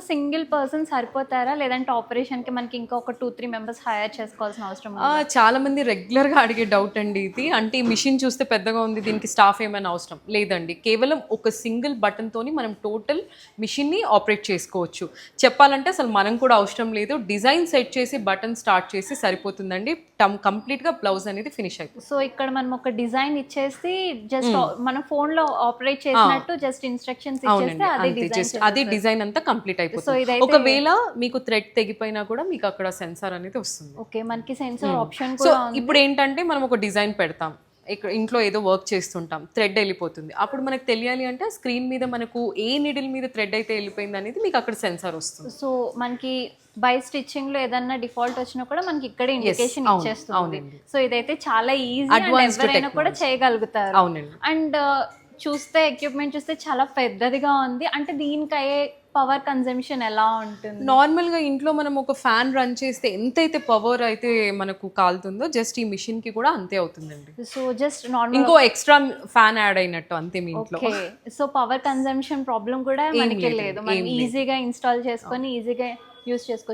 Single person సరిపోతారా, లేదంటే ఆపరేషన్కి మనకి ఇంకా ఒక 2-3 మెంబర్స్ హైర్ చేసుకోవాల్సిన అవసరం ఉందా? చాలా మంది రెగ్యులర్గా అడిగే డౌట్ అండి ఇది. అంటే ఈ మిషన్ చూస్తే పెద్దగా ఉంది, దీనికి స్టాఫ్ ఏమైనా అవసరం లేదండి. కేవలం ఒక సింగిల్ బటన్తోని మనం టోటల్ మిషన్ని ఆపరేట్ చేసుకోవచ్చు. చెప్పాలంటే అసలు మనం కూడా అవసరం లేదు, డిజైన్ సెట్ చేసి బటన్ స్టార్ట్ చేసి సరిపోతుందండి. కంప్లీట్గా బ్లౌజ్ అనేది ఫినిష్ అయిపోతుంది. సో ఇక్కడ మనం ఒక డిజైన్ ఇచ్చేసి జస్ట్ మనం ఫోన్ లో ఆపరేట్ చేసినట్టు జస్ట్ ఇన్స్ట్రక్షన్స్ ఇచ్చేస్తే అదే డిజైన్ అది డిజైన్ అంతా కంప్లీట్ సో అయిపోతుంది. ఇదైతే ఒకవేళ మీకు థ్రెడ్ తెగిపోయినా కూడా మీకు అక్కడ సెన్సార్ అనేది వస్తుంది. ఓకే, మనకి సెన్సార్ ఆప్షన్ సో కూడా ఇప్పుడు ఏంటంటే మనం ఒక డిజైన్ పెడతాం, ఇక్కడ ఇంట్లో ఏదో వర్క్ చేస్తుంటాం, థ్రెడ్ వెళ్ళిపోతుంది. అప్పుడు మనకు తెలియాలి అంటే స్క్రీన్ మీద మనకు ఏ నీడిల్ మీద థ్రెడ్ అయితే వెళ్ళిపోయింది అనేది మీకు అక్కడ సెన్సార్ వస్తుంది. సో మనకి బై స్టిచ్చింగ్ లో ఏదైనా డిఫాల్ట్ వచ్చినా కూడా మనకి ఇక్కడ ఇండికేషన్ ఇచ్చేస్తుంది. అవునండి. సో ఇదైతే చాలా ఈజీ, Advanced ఎవరైనా కూడా చేయగలుగుతారు. అవునండి. అండ్ చూస్తే ఎక్విప్మెంట్ చూస్తే చాలా పెద్దదిగా ఉంది. అంటే దీనికి అయ్యే పవర్ కన్జంప్షన్ ఎలా ఉంటుంది? నార్మల్గా ఇంట్లో మనం ఒక ఫ్యాన్ రన్ చేస్తే ఎంతైతే పవర్ అయితే మనకు కాలుతుందో జస్ట్ ఈ మిషన్ కి కూడా అంతే అవుతుందండి. సో జస్ట్ నార్మల్ ఇంకో ఎక్స్ట్రా ఫ్యాన్ యాడ్ అయినట్టు అంతే మీ ఇంట్లో. Okay, so power consumption problem కూడా మనకి లేదు. మనం ఈజీగా ఇన్స్టాల్ చేసుకొని ఈజీగా యూస్ చేసుకోవచ్చు.